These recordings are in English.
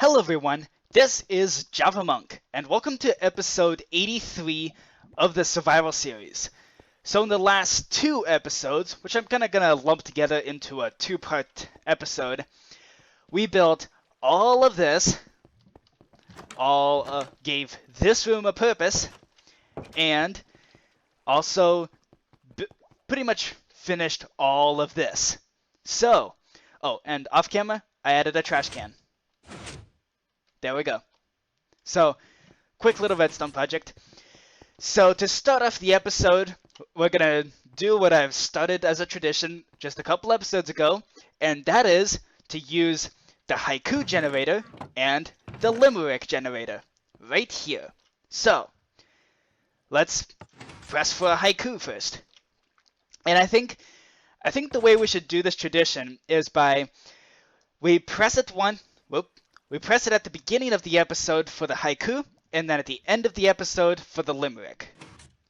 Hello everyone, this is Javamonk, and welcome to episode 83 of the Survival Series. So in the last two episodes, which I'm kinda gonna lump together into a two-part episode, we built all of this, gave this room a purpose, and also pretty much finished all of this. So, and off camera, I added a trash can. There we go. So, quick little redstone project. So to start off the episode, we're gonna do what I've started as a tradition just a couple episodes ago, and that is to use the haiku generator and the limerick generator right here. So, let's press for a haiku first. And I think the way we should do this tradition is we press it at the beginning of the episode for the haiku, and then at the end of the episode for the limerick.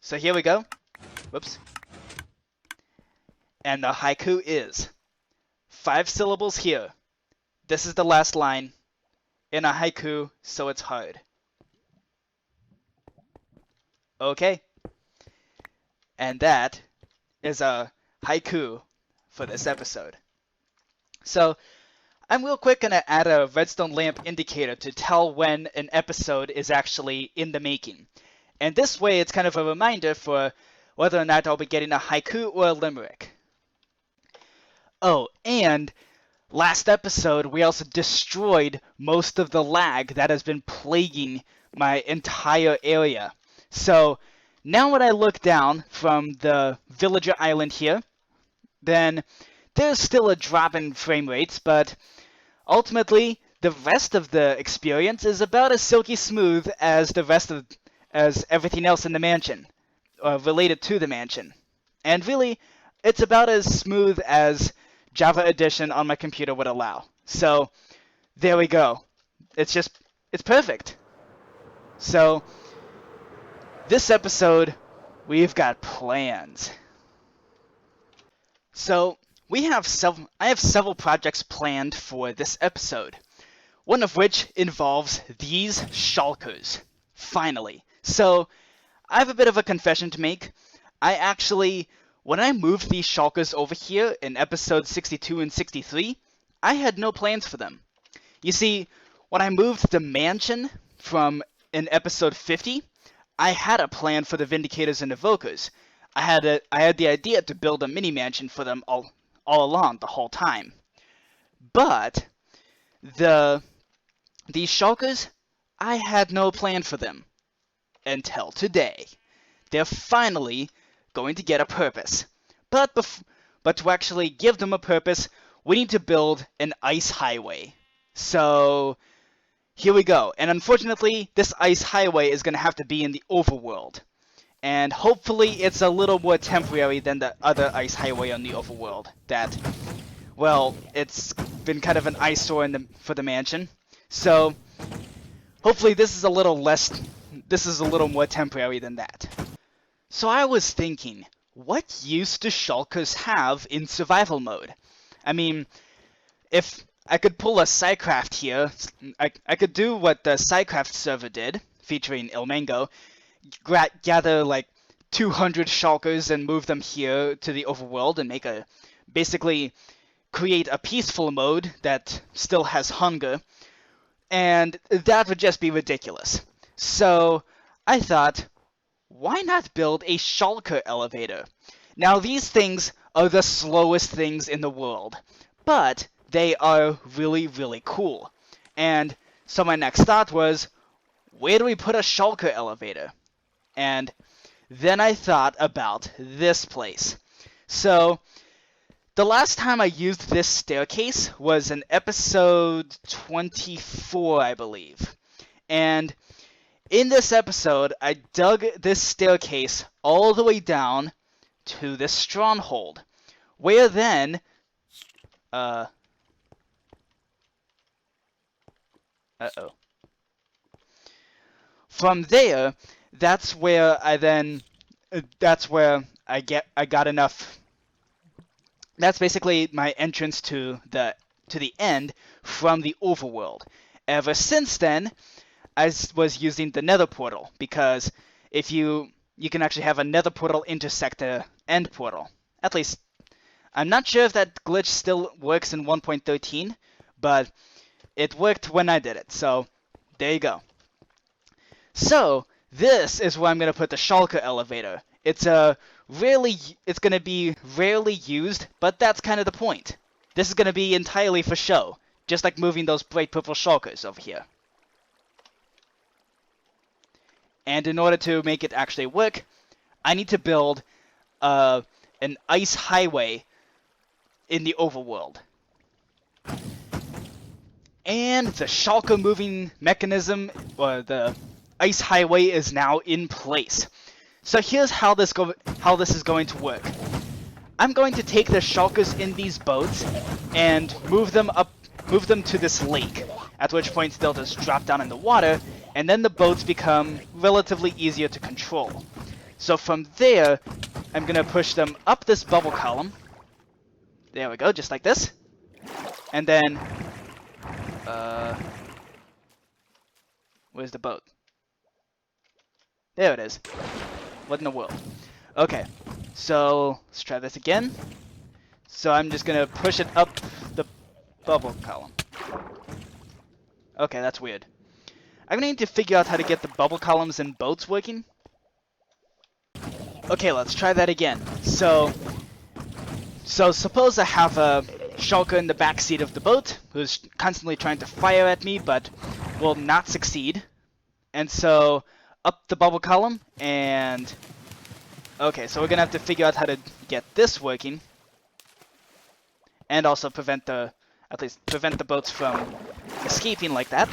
So here we go. Whoops. And the haiku is 5 syllables here. This is the last line in a haiku, so it's hard. Okay. And that is a haiku for this episode. So, I'm real quick going to add a redstone lamp indicator to tell when an episode is actually in the making. And this way it's kind of a reminder for whether or not I'll be getting a haiku or a limerick. Oh, and last episode we also destroyed most of the lag that has been plaguing my entire area. So now when I look down from the villager island here, then there's still a drop in frame rates, but ultimately, the rest of the experience is about as silky smooth as as everything else in the mansion, related to the mansion. And really, it's about as smooth as Java Edition on my computer would allow. So, there we go. It's perfect. So, this episode, we've got plans. So, I have several projects planned for this episode, one of which involves these shulkers, finally. So, I have a bit of a confession to make. When I moved these shulkers over here in episode 62 and 63, I had no plans for them. You see, when I moved the mansion in episode 50, I had a plan for the Vindicators and Evokers. I had the idea to build a mini mansion for them all along the whole time. But these shulkers, I had no plan for them until today. They're finally going to get a purpose. But to actually give them a purpose, we need to build an ice highway. So here we go. And unfortunately, this ice highway is going to have to be in the Overworld. And hopefully it's a little more temporary than the other ice highway on the Overworld. It's been kind of an eyesore for the mansion. So hopefully this is a little more temporary than that. So I was thinking, what use do shulkers have in survival mode? I mean, if I could pull a SciCraft here, I could do what the SciCraft server did, featuring Ilmango, gather like 200 shulkers and move them here to the Overworld and basically create a peaceful mode that still has hunger, and that would just be ridiculous. So I thought, why not build a shulker elevator? Now these things are the slowest things in the world, but they are really, really cool. And so my next thought was, where do we put a shulker elevator? And then I thought about this place. So, the last time I used this staircase was in episode 24, I believe. And in this episode, I dug this staircase all the way down to this stronghold, where then, from there, that's where I got enough. That's basically my entrance to the end from the Overworld. Ever since then, I was using the nether portal, because if you can actually have a nether portal intersect the end portal. At least, I'm not sure if that glitch still works in 1.13, but it worked when I did it, so there you go. So, this is where I'm going to put the shulker elevator. It's going to be rarely used, but that's kind of the point. This is going to be entirely for show, just like moving those bright purple shulkers over here. And in order to make it actually work, I need to build an ice highway in the overworld. And the shulker moving mechanism, or the ice highway, is now in place. So here's how this is going to work. I'm going to take the shulkers in these boats and move them to this lake, at which point they'll just drop down in the water, and then the boats become relatively easier to control. So from there, I'm going to push them up this bubble column. There we go, just like this. And then, where's the boat? There it is. What in the world? Okay, so let's try this again. So I'm just going to push it up the bubble column. Okay, that's weird. I'm going to need to figure out how to get the bubble columns and boats working. Okay, let's try that again. So suppose I have a shulker in the back seat of the boat who's constantly trying to fire at me but will not succeed. And so up the bubble column, and okay, so we're gonna have to figure out how to get this working, and also at least prevent the boats from escaping like that.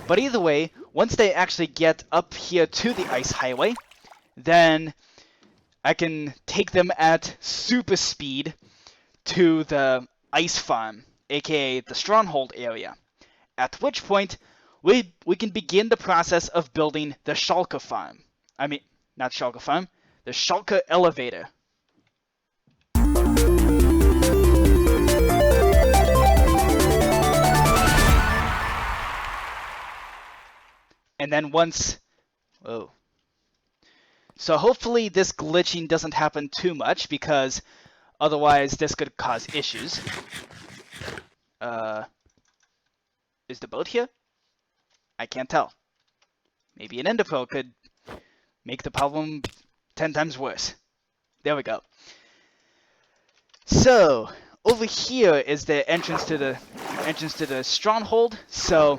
But either way, once they actually get up here to the ice highway, then I can take them at super speed to the ice farm, aka the stronghold area. At which point, we can begin the process of building the shulker farm. I mean, not shulker farm, the shulker elevator. And then once... Whoa. So hopefully this glitching doesn't happen too much, because otherwise this could cause issues. Is the boat here? I can't tell. Maybe an ender pearl could make the problem 10 times worse. There we go. So over here is the entrance to the stronghold. So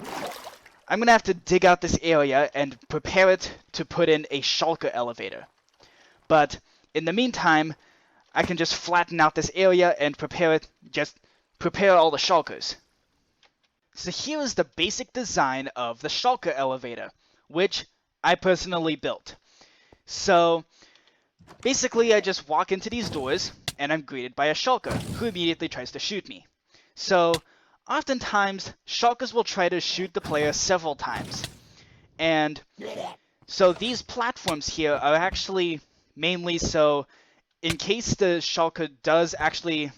I'm gonna have to dig out this area and prepare it to put in a shulker elevator. But in the meantime, I can just flatten out this area and prepare all the shulkers. So here is the basic design of the shulker elevator, which I personally built. So basically I just walk into these doors and I'm greeted by a shulker who immediately tries to shoot me. So oftentimes shulkers will try to shoot the player several times. And so these platforms here are actually mainly so in case the shulker does actually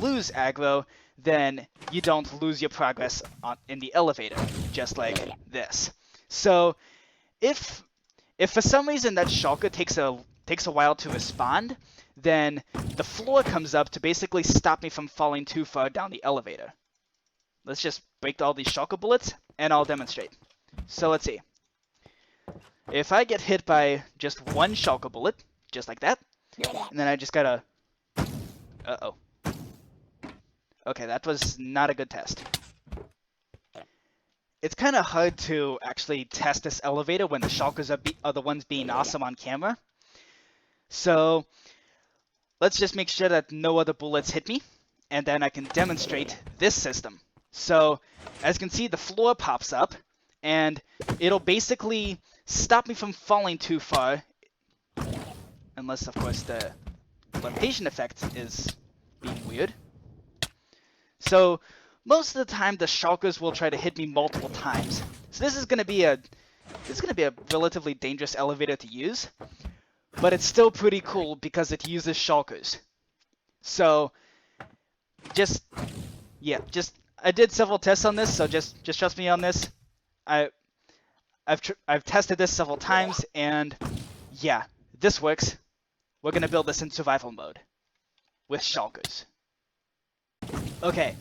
lose aggro, then you don't lose your progress in the elevator, just like this. So if for some reason that shulker takes a while to respond, then the floor comes up to basically stop me from falling too far down the elevator. Let's just break all these shulker bullets, and I'll demonstrate. So let's see. If I get hit by just one shulker bullet, just like that, and then I just gotta... Uh-oh. Okay, that was not a good test. It's kind of hard to actually test this elevator when the shulkers are the ones being awesome on camera. So let's just make sure that no other bullets hit me, and then I can demonstrate this system. So as you can see, the floor pops up, and it'll basically stop me from falling too far, unless of course the levitation effect is being weird. So most of the time the shulkers will try to hit me multiple times. So this is going to be a relatively dangerous elevator to use, but it's still pretty cool because it uses shulkers. So I did several tests on this, so just trust me on this. I I've tested this several times, and yeah, this works. We're gonna build this in survival mode with shulkers. Okay,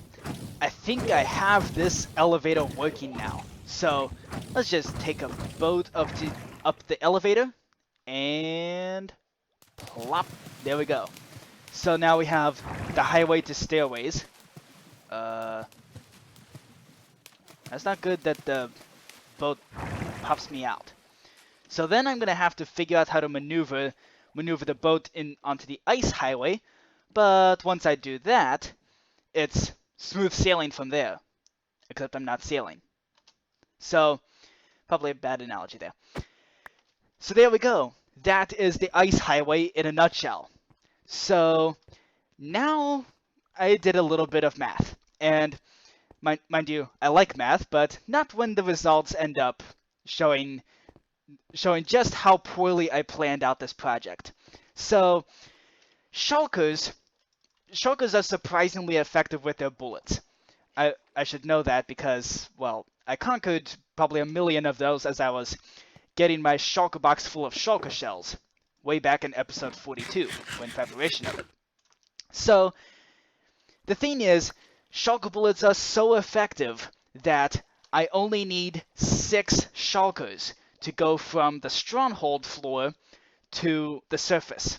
I think I have this elevator working now. So let's just take a boat up the elevator and plop. There we go. So now we have the highway to stairways. That's not good that the boat pops me out. So then I'm gonna have to figure out how to maneuver the boat in onto the ice highway. But once I do that, it's smooth sailing from there. Except I'm not sailing. So probably a bad analogy there. So there we go. That is the ice highway in a nutshell. So now I did a little bit of math. And mind you, I like math, but not when the results end up showing just how poorly I planned out this project. So shulkers are surprisingly effective with their bullets. I should know that because, well, I conquered probably 1,000,000 of those as I was getting my shulker box full of shulker shells way back in episode 42 when preparation of it. So the thing is, shulker bullets are so effective that I only need 6 shulkers to go from the stronghold floor to the surface.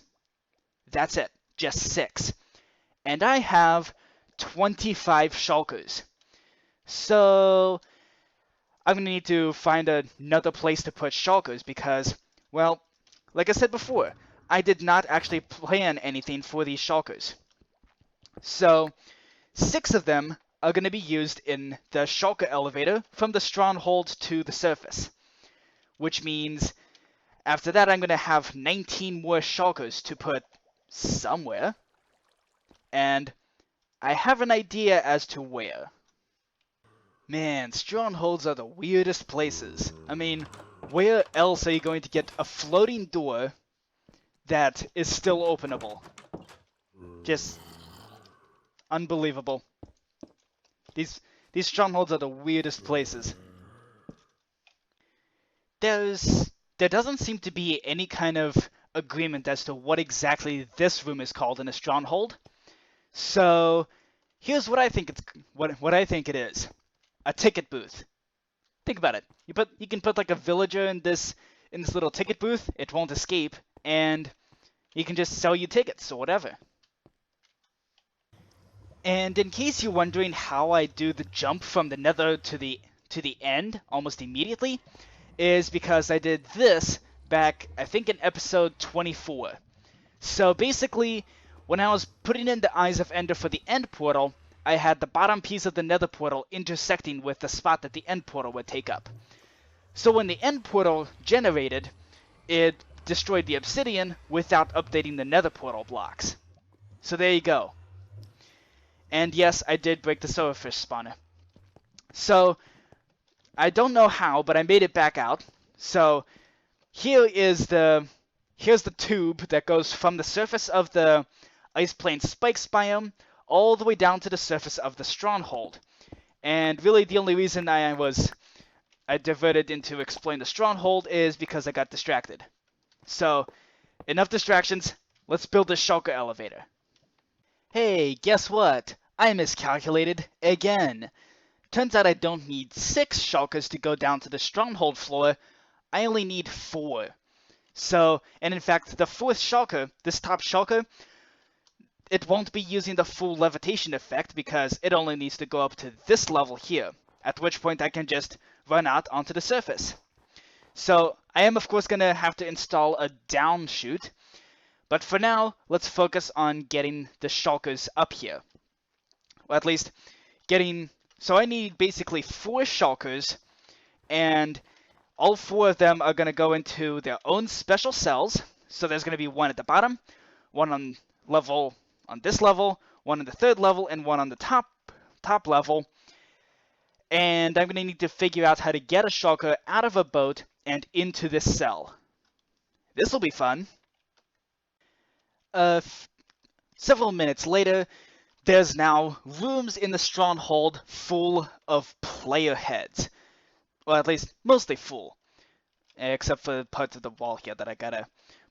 That's it, just 6. And I have 25 shulkers. So I'm going to need to find another place to put shulkers because, well, like I said before, I did not actually plan anything for these shulkers. So 6 of them are going to be used in the shulker elevator from the stronghold to the surface. Which means after that I'm going to have 19 more shulkers to put somewhere. And I have an idea as to where. Man, strongholds are the weirdest places. I mean, where else are you going to get a floating door that is still openable? Just unbelievable. These strongholds are the weirdest places. There doesn't seem to be any kind of agreement as to what exactly this room is called in a stronghold. So here's what I think what I think it is. A ticket booth. Think about it. You can put like a villager in this little ticket booth. It won't escape, and he can just sell you tickets or whatever. And in case you're wondering how I do the jump from the nether to the end almost immediately, is because I did this back, I think, in episode 24. So basically, when I was putting in the Eyes of Ender for the end portal, I had the bottom piece of the nether portal intersecting with the spot that the end portal would take up. So when the end portal generated, it destroyed the obsidian without updating the nether portal blocks. So there you go. And yes, I did break the silverfish spawner. So I don't know how, but I made it back out. So here's the tube that goes from the surface of the Ice Plain Spikes biome all the way down to the surface of the stronghold. And really the only reason I diverted into explain the stronghold is because I got distracted. So enough distractions, let's build this shulker elevator. Hey, guess what? I miscalculated again. Turns out I don't need 6 shulkers to go down to the stronghold floor. I only need 4. So, and in fact, the 4th shulker, this top shulker, it won't be using the full levitation effect because it only needs to go up to this level here, at which point I can just run out onto the surface. So I am of course going to have to install a down chute, but for now, let's focus on getting the shulkers up here. Well, at least getting... So I need basically 4 shulkers, and all 4 of them are going to go into their own special cells. So there's going to be one at the bottom, one on this level, one on the 3rd level, and one on the top level. And I'm going to need to figure out how to get a shulker out of a boat and into this cell. This will be fun. Several minutes later, there's now rooms in the stronghold full of player heads. Well, at least mostly full, except for parts of the wall here that I gotta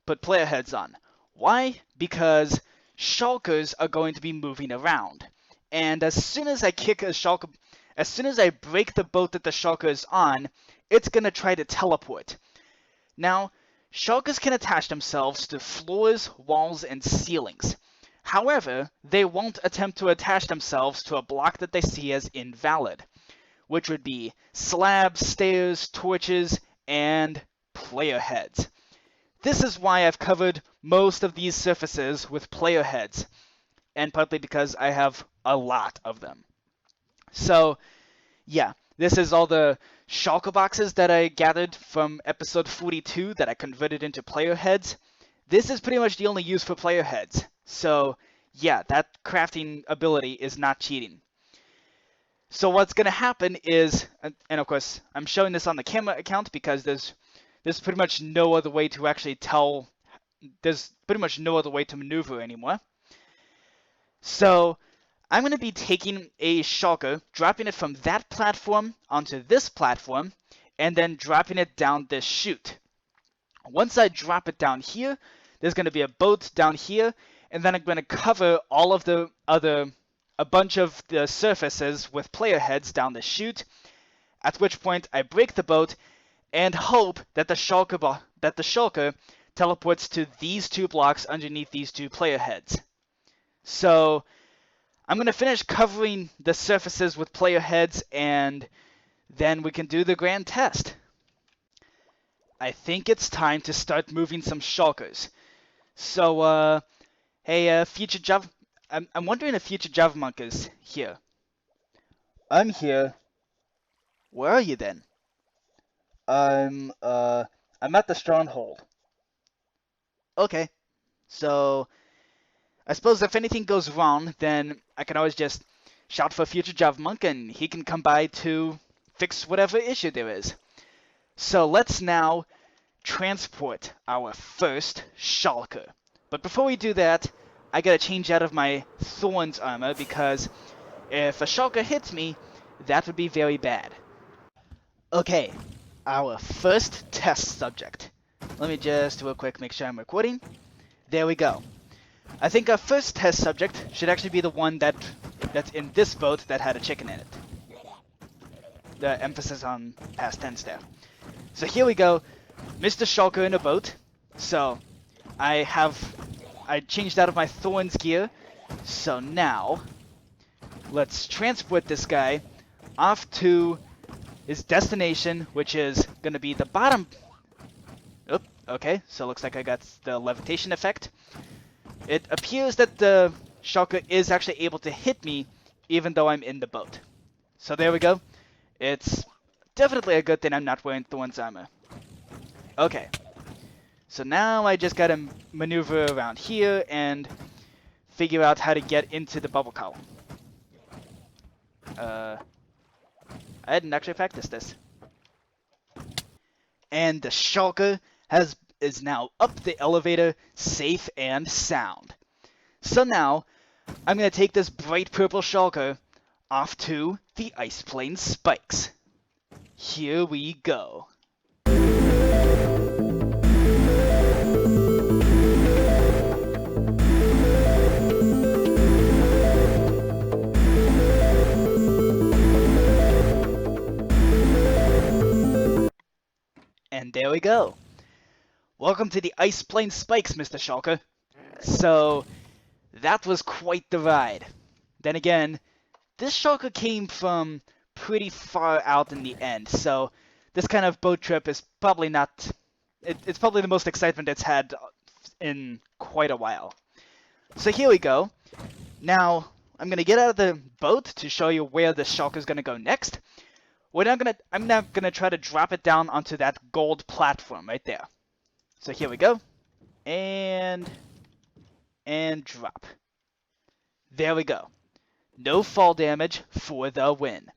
put player heads on. Why? Because shulkers are going to be moving around. And as soon as I kick a shulker, as soon as I break the boat that the shulker is on, it's gonna try to teleport. Now, shulkers can attach themselves to floors, walls, and ceilings. However, they won't attempt to attach themselves to a block that they see as invalid, which would be slabs, stairs, torches, and player heads. This is why I've covered most of these surfaces with player heads, and partly because I have a lot of them. So, yeah, this is all the shulker boxes that I gathered from episode 42 that I converted into player heads. This is pretty much the only use for player heads. So, yeah, that crafting ability is not cheating. So what's going to happen is, and of course, I'm showing this on the camera account because there's pretty much no other way to actually tell, there's pretty much no other way to maneuver anymore. So I'm going to be taking a shulker, dropping it from that platform onto this platform, and then dropping it down this chute. Once I drop it down here, there's going to be a boat down here, and then I'm going to cover all of the a bunch of the surfaces with player heads down the chute, at which point I break the boat and hope that the shulker teleports to these two blocks underneath these two player heads. So I'm going to finish covering the surfaces with player heads, and then we can do the grand test. I think it's time to start moving some shulkers. So, hey, future Java... I'm wondering if future Javamonk is here. I'm here. Where are you then? I'm at the stronghold. Okay. So, I suppose if anything goes wrong, then I can always just shout for future Javamonk and he can come by to fix whatever issue there is. So let's now transport our first shulker. But before we do that, I gotta change out of my Thorns armor because if a shulker hits me, that would be very bad. Okay, our first test subject. Let me just real quick make sure I'm recording. There we go. I think our first test subject should actually be the one that's in this boat that had a chicken in it. The emphasis on past tense there. So here we go, Mr. Shulker in a boat. So I changed out of my Thorns gear. So now let's transport this guy off to his destination, which is going to be the bottom. Oop, okay, so looks like I got the levitation effect. It appears that the shulker is actually able to hit me even though I'm in the boat. So there we go. It's definitely a good thing I'm not wearing Thorns armor. Okay. So now I just gotta maneuver around here and figure out how to get into the bubble column. I hadn't actually practiced this. And the shulker is now up the elevator, safe and sound. So now, I'm going to take this bright purple shulker off to the ice plane spikes. Here we go. And there we go. Welcome to the ice plane spikes, Mr. Shulker. So, that was quite the ride. Then again, this shulker came from pretty far out in the end, so this kind of boat trip is probably not... It's probably the most excitement it's had in quite a while. So here we go. Now, I'm going to get out of the boat to show you where the shulker is going to go next. I'm now going to try to drop it down onto that gold platform right there. So here we go. And drop. There we go. No fall damage for the win.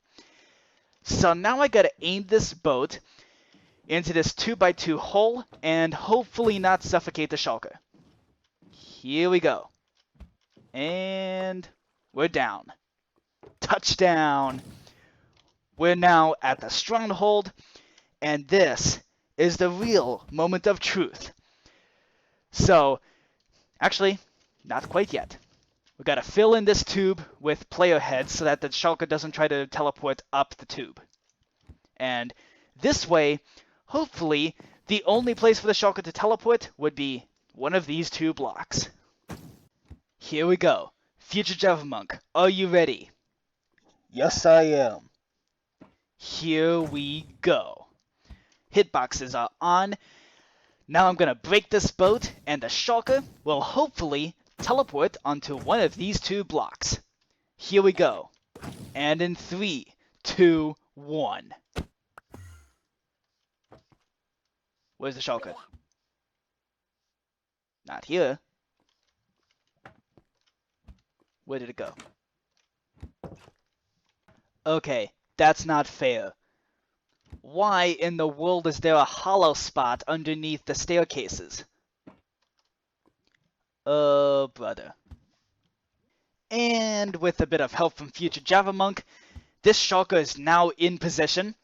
So now I gotta aim this boat into this 2x2 hole and hopefully not suffocate the shulker. Here we go. And we're down. Touchdown. we're now at the stronghold, and this is the real moment of truth. So, actually, not quite yet. We gotta fill in this tube with player heads so that the shulker doesn't try to teleport up the tube. And this way, hopefully, the only place for the shulker to teleport would be one of these two blocks. Here we go. Future Javamonk, are you ready? Yes, I am. Here we go. Hitboxes are on. Now I'm gonna break this boat, and the shulker will hopefully teleport onto one of these two blocks. Here we go. And in 3, 2, 1. Where's the shulker? Not here. Where did it go? Okay, that's not fair. Why in the world is there a hollow spot underneath the staircases? Brother. And with a bit of help from future Javamonk, this shulker is now in position.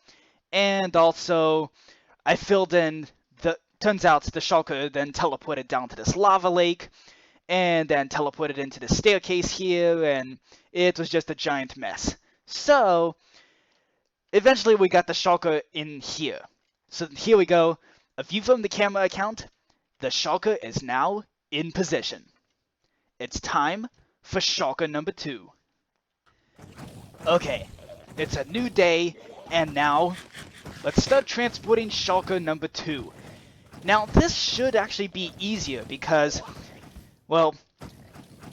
And also, I filled in the... Turns out the shulker then teleported down to this lava lake, and then teleported into the staircase here, and it was just a giant mess. So, eventually we got the shulker in here. So here we go. A view from the camera account. The shulker is now in position. It's time for shulker number 2. Okay, it's a new day, and now let's start transporting shulker number 2. Now this should actually be easier because, well,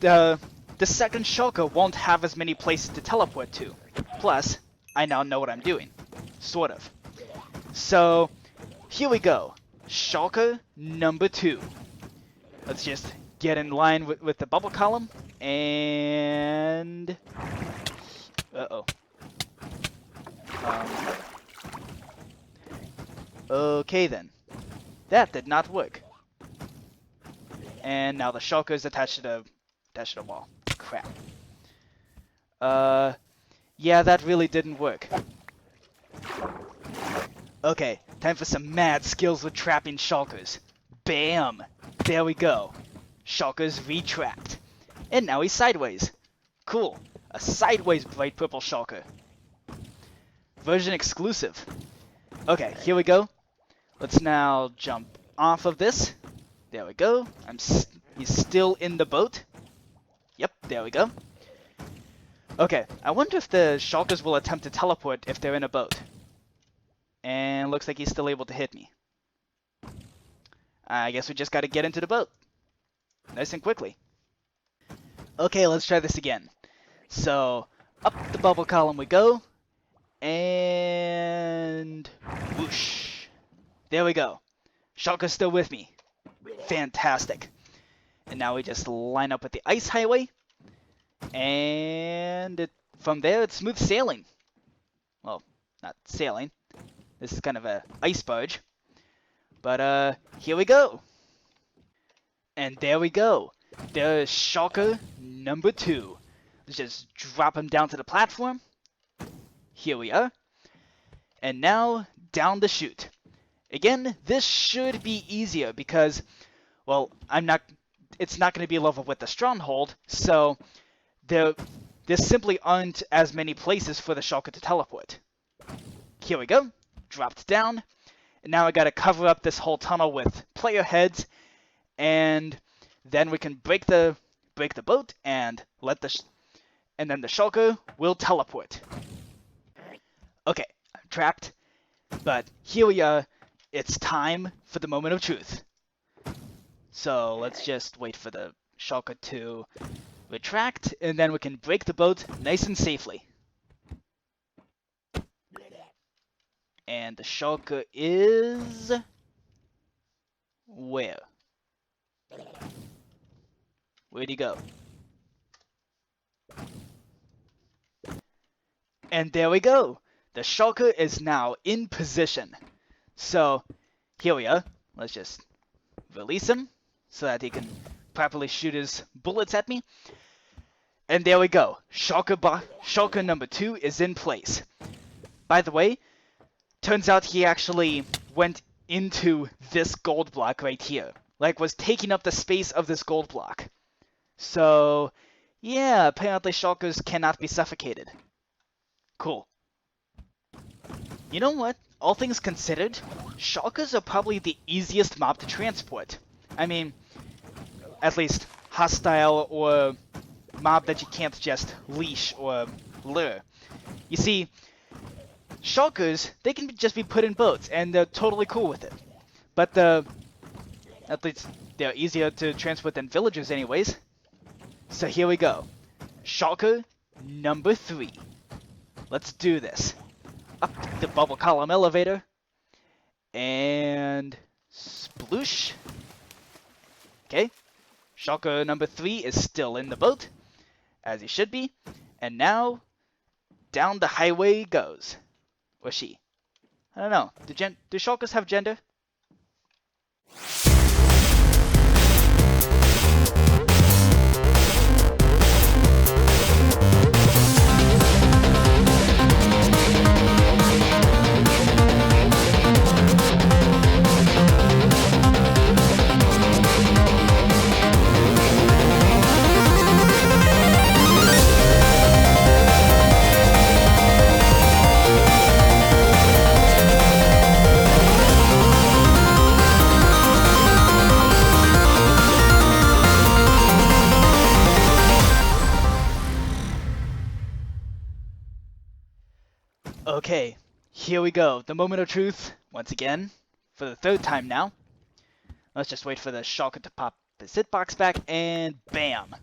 the second shulker won't have as many places to teleport to. Plus, I now know what I'm doing. Sort of. So, here we go. Shulker number 2. Let's just get in line with the bubble column, and... Uh-oh. Okay then. That did not work. And now the shulker is attached to the wall. Crap. Yeah, that really didn't work. Okay, time for some mad skills with trapping shulkers. Bam! There we go. Shulker's retrapped. And now he's sideways. Cool. A sideways bright purple shulker. Version exclusive. Okay, here we go. Let's now jump off of this. There we go. He's still in the boat. Yep, there we go. Okay, I wonder if the shulkers will attempt to teleport if they're in a boat. And looks like he's still able to hit me. I guess we just gotta get into the boat. Nice and quickly. Okay, let's try this again. So, up the bubble column we go. And... whoosh. There we go. Shulker's still with me. Fantastic. And now we just line up with the ice highway. And from there, it's smooth sailing. Well, not sailing. This is kind of a ice barge. But, here we go. And there we go. There's shulker number 2. Let's just drop him down to the platform. Here we are. And now, down the chute. Again, this should be easier because, well, it's not going to be level with the stronghold, so there simply aren't as many places for the shulker to teleport. Here we go. Dropped down. And now I got to cover up this whole tunnel with player heads, and then we can break the boat and and then the shulker will teleport. Okay, I'm trapped, but here we are. It's time for the moment of truth. So let's just wait for the shulker to retract, and then we can break the boat nice and safely. And the shulker is... where? Where'd he go? And there we go! The shulker is now in position. So, here we are. Let's just release him so that he can properly shoot his bullets at me. And there we go. Shulker number 2 is in place. By the way, turns out he actually went into this gold block right here. Like, was taking up the space of this gold block. So, yeah, apparently shulkers cannot be suffocated. Cool. You know what? All things considered, shulkers are probably the easiest mob to transport. I mean, at least hostile or mob that you can't just leash or lure. You see, shulkers, they can just be put in boats, and they're totally cool with it. But at least they're easier to transport than villagers anyways. So here we go. Shulker number 3. Let's do this. Up the bubble column elevator. And sploosh. Okay. Shulker number 3 is still in the boat, as he should be. And now, down the highway goes. Or she. I don't know. Do shulkers have gender? Okay, here we go. The moment of truth, once again, for the 3rd time now. Let's just wait for the shulker to pop his hitbox back, and bam!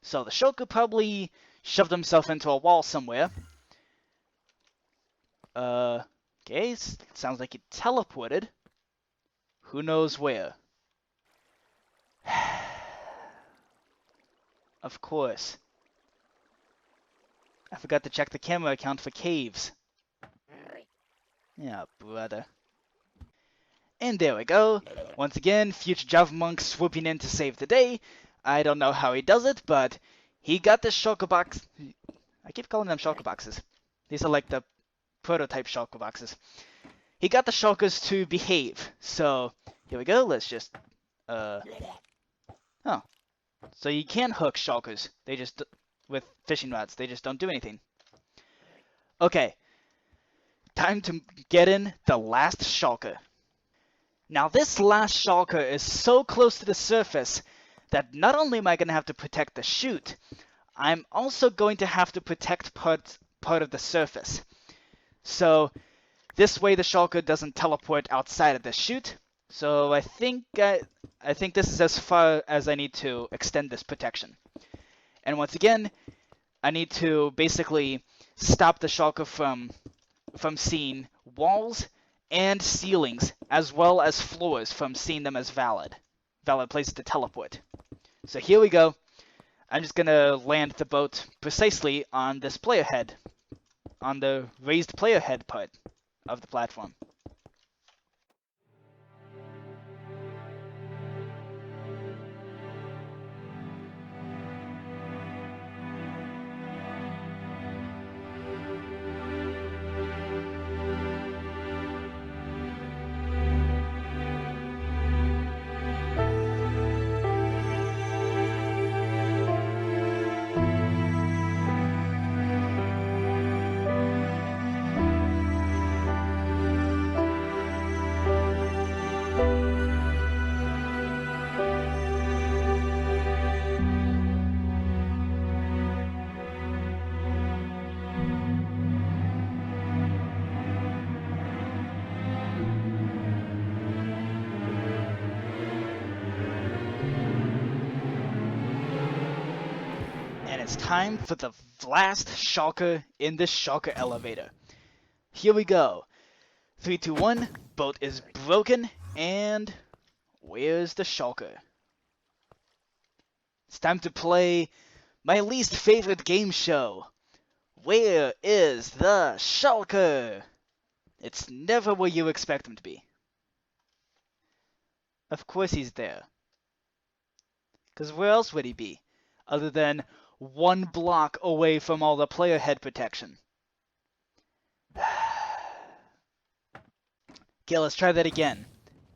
So the shulker probably shoved himself into a wall somewhere. Okay, sounds like he teleported. Who knows where? Of course. I forgot to check the camera account for caves. Yeah, brother. And there we go. Once again, future Javamonk swooping in to save the day. I don't know how he does it, but he got the shulker box. I keep calling them shulker boxes. These are like the prototype shulker boxes. He got the shulkers to behave. So, here we go. Let's just... Oh. So you can hook shulkers. They just... with fishing rods. They just don't do anything. Okay. Time to get in the last shulker. Now this last shulker is so close to the surface that not only am I going to have to protect the chute, I'm also going to have to protect part of the surface. So this way the shulker doesn't teleport outside of the chute. So I think this is as far as I need to extend this protection. And once again, I need to basically stop the shulker from seeing walls and ceilings, as well as floors, from seeing them as valid places to teleport. So here we go. I'm just gonna land the boat precisely on this player head, on the raised player head part of the platform. It's time for the last shulker in the shulker elevator. Here we go. 3, 2, 1. Boat is broken, and where's the shulker? It's time to play my least favorite game show. Where is the shulker? It's never where you expect him to be. Of course he's there. Because where else would he be? Other than 1 block away from all the player head protection. Okay, let's try that again.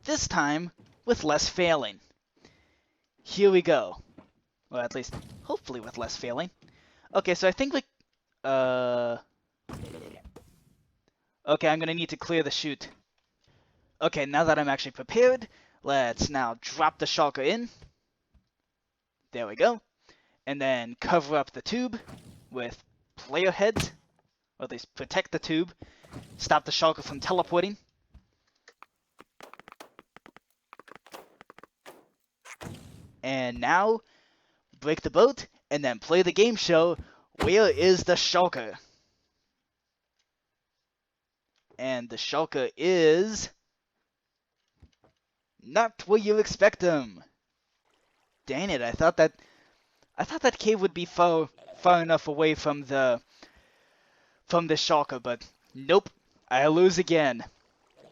This time with less failing. Here we go. Well, at least, hopefully with less failing. Okay, so I think we... Okay, I'm gonna need to clear the chute. Okay, now that I'm actually prepared, let's now drop the shulker in. There we go. And then cover up the tube with player heads. Or at least protect the tube. Stop the shulker from teleporting. And now, break the boat, and then play the game show, Where is the shulker? And the shulker is... not where you expect him. Dang it, I thought that cave would be far enough away from the shulker, but nope, I lose again.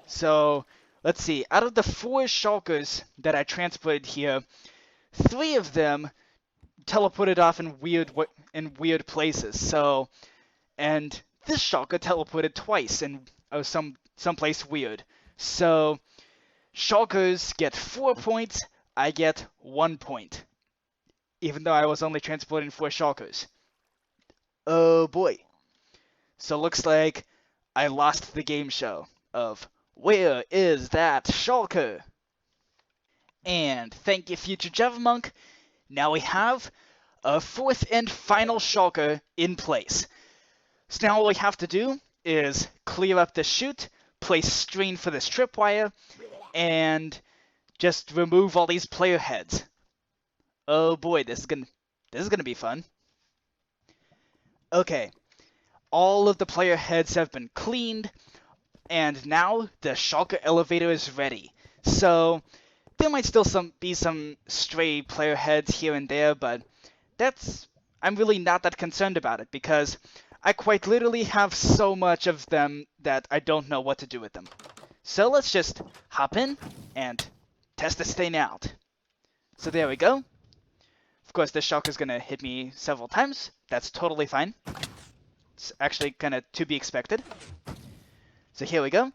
So, let's see, out of the 4 shulkers that I transported here, 3 of them teleported off in weird places. So, and this shulker teleported twice in someplace weird. So, shulkers get 4 points, I get 1 point. Even though I was only transporting 4 shulkers. Oh boy. So looks like I lost the game show of Where is that shulker? And thank you, future Javamonk. Now we have a 4th and final shulker in place. So now all we have to do is clear up the chute, place string for this tripwire, and just remove all these player heads. Oh boy, this is gonna be fun. Okay, all of the player heads have been cleaned, and now the shulker elevator is ready. So there might still be some stray player heads here and there, but I'm really not that concerned about it because I quite literally have so much of them that I don't know what to do with them. So let's just hop in and test this thing out. So there we go. Of course, this shulker is going to hit me several times. That's totally fine. It's actually kind of to be expected. So here we go.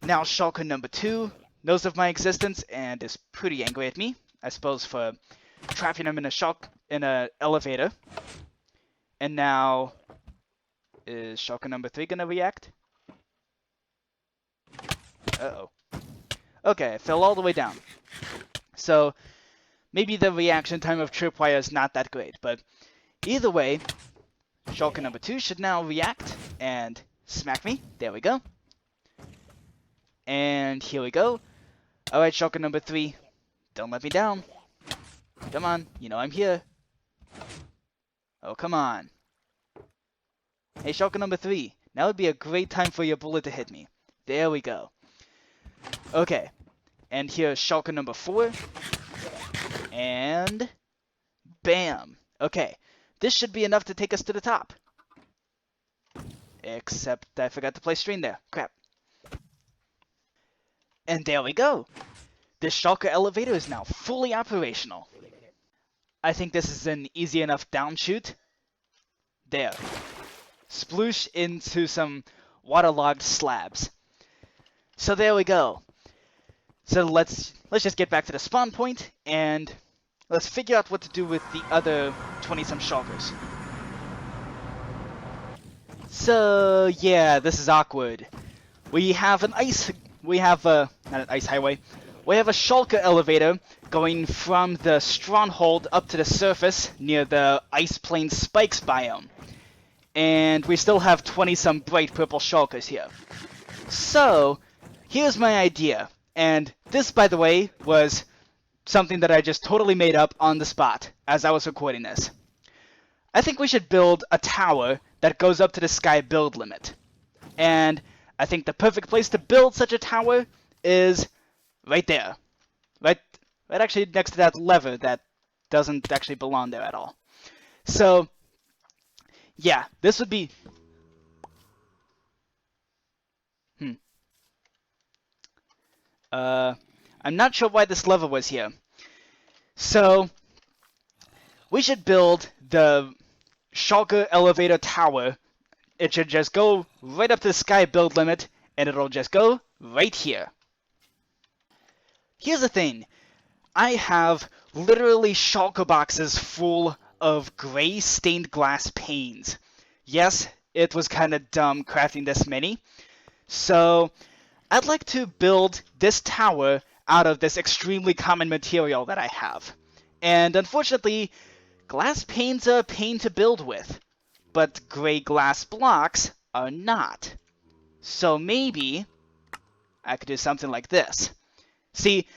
Now shulker number 2 knows of my existence and is pretty angry at me, I suppose, for trapping him in a elevator. And now, is shulker number 3 going to react? Uh-oh. Okay, I fell all the way down. So, maybe the reaction time of tripwire is not that great, but either way, shulker number 2 should now react and smack me. There we go. And here we go. Alright, shulker number 3, don't let me down. Come on, you know I'm here. Oh, come on. Hey, shulker number 3, now would be a great time for your bullet to hit me. There we go. Okay, and here's shulker number 4. And bam. Okay, this should be enough to take us to the top. Except I forgot to place string there. Crap. And there we go. This shulker elevator is now fully operational. I think this is an easy enough down chute. There. Sploosh into some waterlogged slabs. So there we go. So let's just get back to the spawn point and let's figure out what to do with the other 20-some shulkers. So yeah, this is awkward. We have not an ice highway. We have a shulker elevator going from the stronghold up to the surface near the ice plain spikes biome. And we still have 20-some bright purple shulkers here. So, here's my idea. And this, by the way, was something that I just totally made up on the spot as I was recording this. I think we should build a tower that goes up to the sky build limit. And I think the perfect place to build such a tower is right there. Right actually next to that lever that doesn't actually belong there at all. So, yeah, this would be... I'm not sure why this lever was here. So, we should build the shulker elevator tower. It should just go right up to the sky build limit, and it'll just go right here. Here's the thing. I have literally shulker boxes full of gray stained glass panes. Yes, it was kind of dumb crafting this many. So I'd like to build this tower out of this extremely common material that I have. And unfortunately, glass panes are a pain to build with, but gray glass blocks are not. So maybe I could do something like this. See,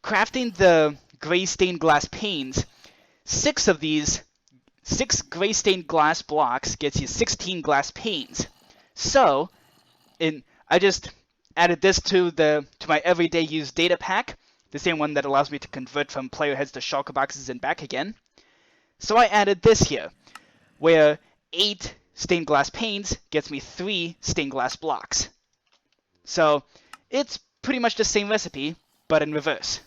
crafting the gray stained glass panes, 6 gray stained glass blocks gets you 16 glass panes. So, I just added this to my everyday use data pack, the same one that allows me to convert from player heads to shulker boxes and back again. So I added this here, where 8 stained glass panes gets me 3 stained glass blocks. So it's pretty much the same recipe, but in reverse.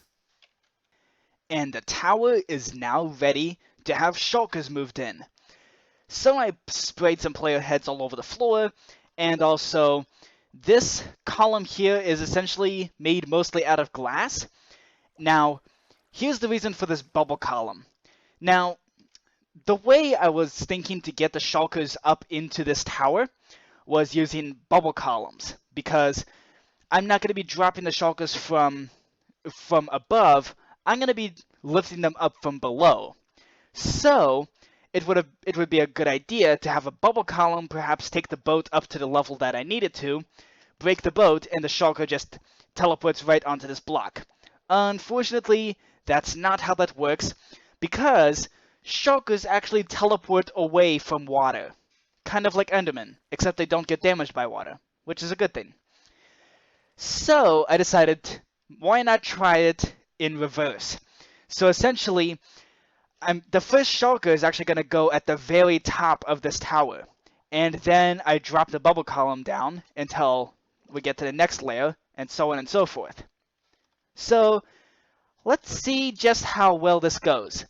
And the tower is now ready to have shulkers moved in. So I sprayed some player heads all over the floor, and also this column here is essentially made mostly out of glass. Now, here's the reason for this bubble column. Now, the way I was thinking to get the shulkers up into this tower was using bubble columns, because I'm not going to be dropping the shulkers from above. I'm going to be lifting them up from below. So it would be a good idea to have a bubble column, perhaps take the boat up to the level that I need it to, break the boat, and the shulker just teleports right onto this block. Unfortunately, that's not how that works, because shulkers actually teleport away from water. Kind of like Endermen, except they don't get damaged by water, which is a good thing. So I decided, why not try it in reverse? So essentially, the first shulker is actually going to go at the very top of this tower. And then I drop the bubble column down until we get to the next layer, and so on and so forth. So let's see just how well this goes.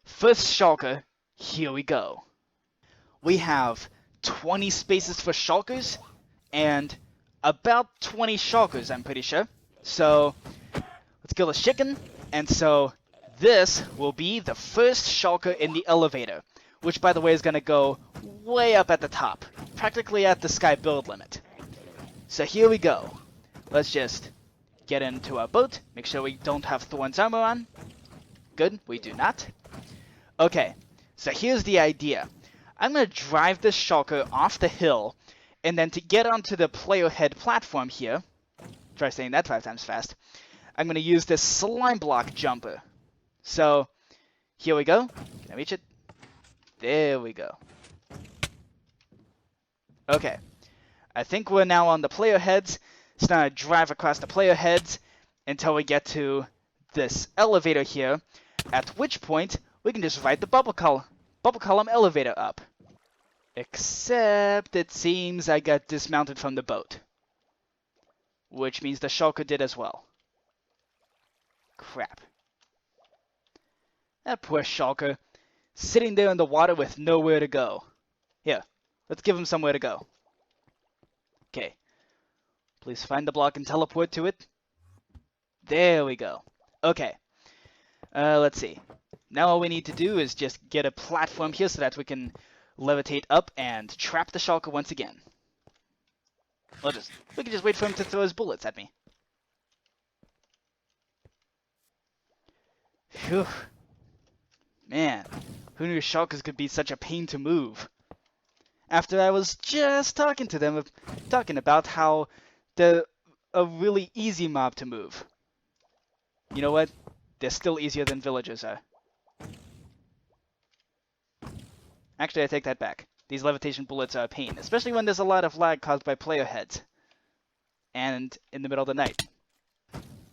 First shulker, here we go. We have 20 spaces for shulkers, and about 20 shulkers, I'm pretty sure. So let's kill the chicken, and so this will be the first shulker in the elevator, which by the way is going to go way up at the top, practically at the sky build limit. So here we go. Let's just get into our boat, make sure we don't have Thorn's armor on. Good, we do not. Okay, so here's the idea. I'm going to drive this shulker off the hill, and then to get onto the player head platform here, try saying that 5 times fast, I'm going to use this slime block jumper. So, here we go. Can I reach it? There we go. Okay. I think we're now on the player heads. So now I drive across the player heads until we get to this elevator here, at which point we can just ride the bubble column elevator up. Except it seems I got dismounted from the boat, which means the shulker did as well. Crap. That poor shulker, sitting there in the water with nowhere to go. Here, let's give him somewhere to go. Okay. Please find the block and teleport to it. There we go. Okay. Let's see. Now all we need to do is just get a platform here so that we can levitate up and trap the shulker once again. We can just wait for him to throw his bullets at me. Phew. Man, who knew shulkers could be such a pain to move? After I was just talking to them, talking about how they're a really easy mob to move. You know what? They're still easier than villagers are. Actually, I take that back. These levitation bullets are a pain, especially when there's a lot of lag caused by player heads. And in the middle of the night.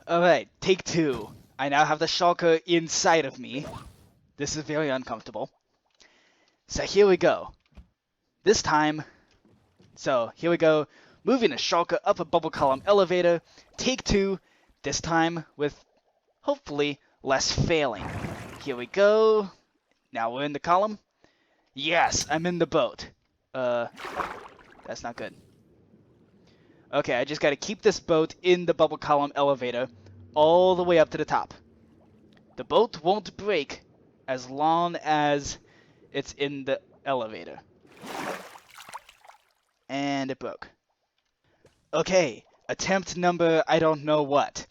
Alright, take 2. I now have the shulker inside of me. This is very uncomfortable. So here we go. This time, here we go, moving a shulker up a bubble column elevator. Take 2, this time with, hopefully, less failing. Here we go. Now we're in the column. Yes, I'm in the boat. That's not good. Okay, I just gotta keep this boat in the bubble column elevator all the way up to the top. The boat won't break as long as it's in the elevator. And it broke. Okay, attempt number I don't know what.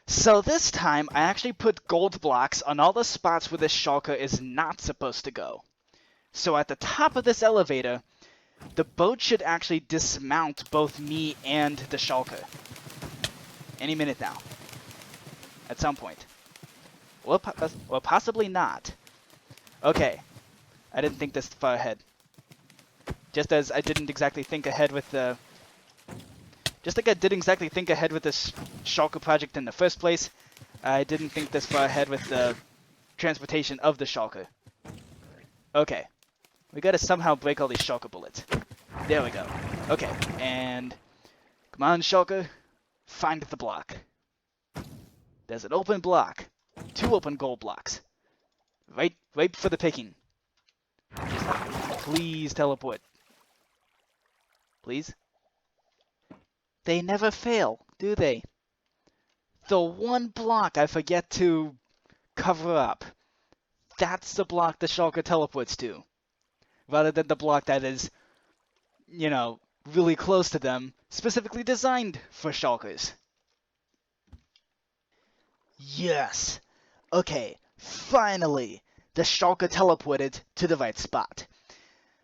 So this time, I actually put gold blocks on all the spots where this shulker is not supposed to go. So at the top of this elevator, the boat should actually dismount both me and the shulker. Any minute now. At some point. Or possibly not. Okay. I didn't think this far ahead. Just as I didn't exactly think ahead with the... Just like I didn't exactly think ahead with this shulker project in the first place, I didn't think this far ahead with the transportation of the shulker. Okay. We gotta somehow break all these shulker bullets. There we go. Okay, and... Come on, shulker. Find the block. There's an open block. 2 open gold blocks. Right for the picking. Just please teleport. Please? They never fail, do they? The one block I forget to cover up. That's the block the shulker teleports to. Rather than the block that is, you know, really close to them, specifically designed for shulkers. Yes! Okay, finally! The shulker teleported to the right spot.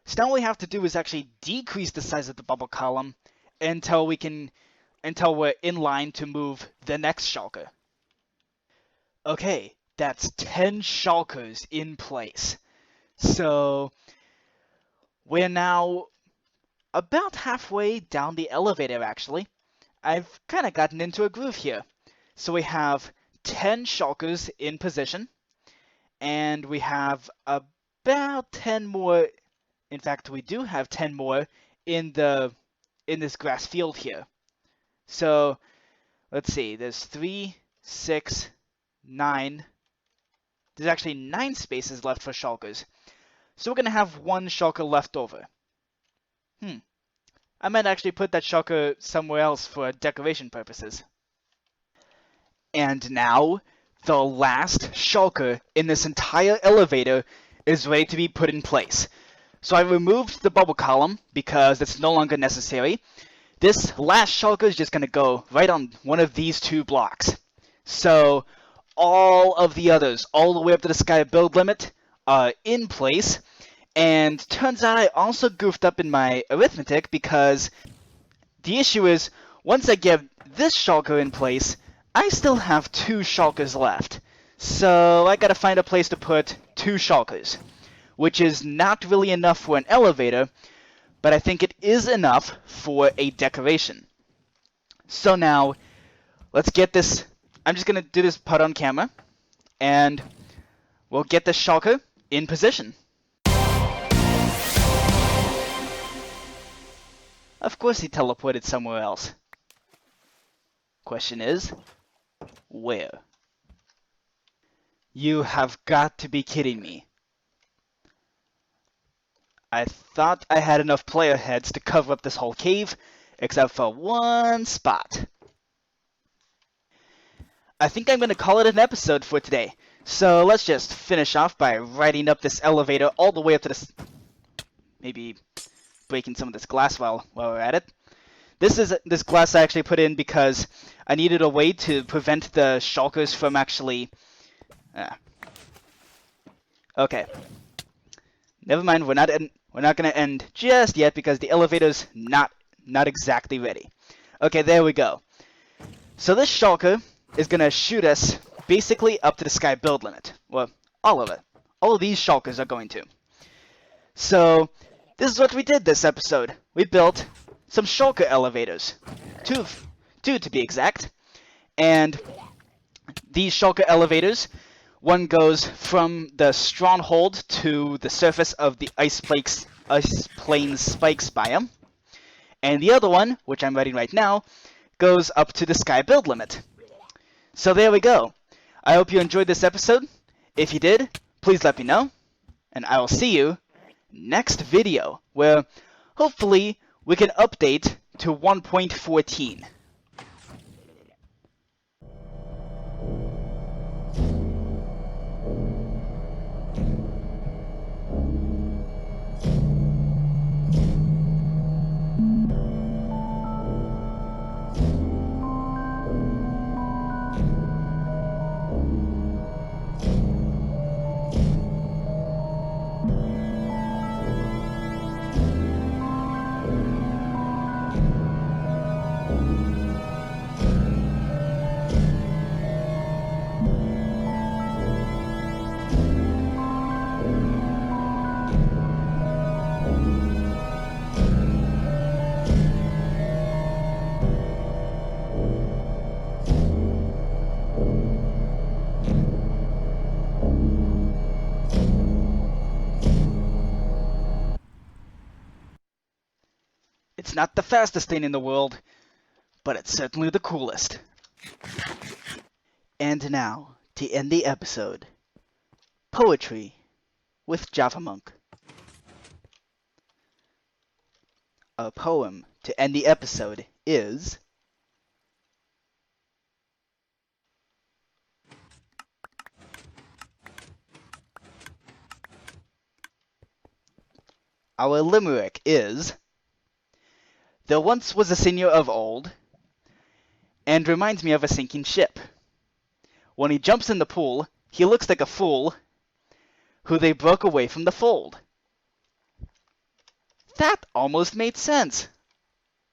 So now all we have to do is actually decrease the size of the bubble column until we're in line to move the next shulker. Okay, that's 10 shulkers in place. So we're now about halfway down the elevator, actually. I've kind of gotten into a groove here. So we have 10 shulkers in position, and we have about 10 more. In fact, we do have 10 more in this grass field here. So let's see, there's 3, 6, 9. There's actually 9 spaces left for shulkers. So we're gonna have 1 shulker left over. I might actually put that shulker somewhere else for decoration purposes. And now, the last shulker in this entire elevator is ready to be put in place. So I removed the bubble column because it's no longer necessary. This last shulker is just going to go right on one of these 2 blocks. So all of the others, all the way up to the sky build limit, are in place. And turns out I also goofed up in my arithmetic because the issue is, once I get this shulker in place, I still have 2 shulkers left. So I gotta find a place to put 2 shulkers, which is not really enough for an elevator, but I think it is enough for a decoration. So now, let's get this. I'm just gonna do this part on camera, and we'll get the shulker in position. Of course he teleported somewhere else. Question is, where? You have got to be kidding me. I thought I had enough player heads to cover up this whole cave, except for one spot. I think I'm going to call it an episode for today. So let's just finish off by riding up this elevator all the way up to this... Maybe breaking some of this glass while we're at it. This glass I actually put in because I needed a way to prevent the shulkers from actually... Okay. Never mind, we're not going to end just yet because the elevator's not exactly ready. Okay, there we go. So this shulker is going to shoot us basically up to the sky build limit. Well, all of it. All of these shulkers are going to. So, this is what we did this episode. We built some shulker elevators. Two to be exact. And these shulker elevators, one goes from the stronghold to the surface of the Ice Plains Spikes biome. And the other one, which I'm writing right now, goes up to the sky build limit. So there we go. I hope you enjoyed this episode. If you did, please let me know. And I will see you next video, where hopefully we can update to 1.14. It's not the fastest thing in the world, but it's certainly the coolest. And now, to end the episode, poetry with Javamonk. Our poem to end the episode is our limerick is: there once was a seigneur of old, and reminds me of a sinking ship. When he jumps in the pool, he looks like a fool who they broke away from the fold. That almost made sense.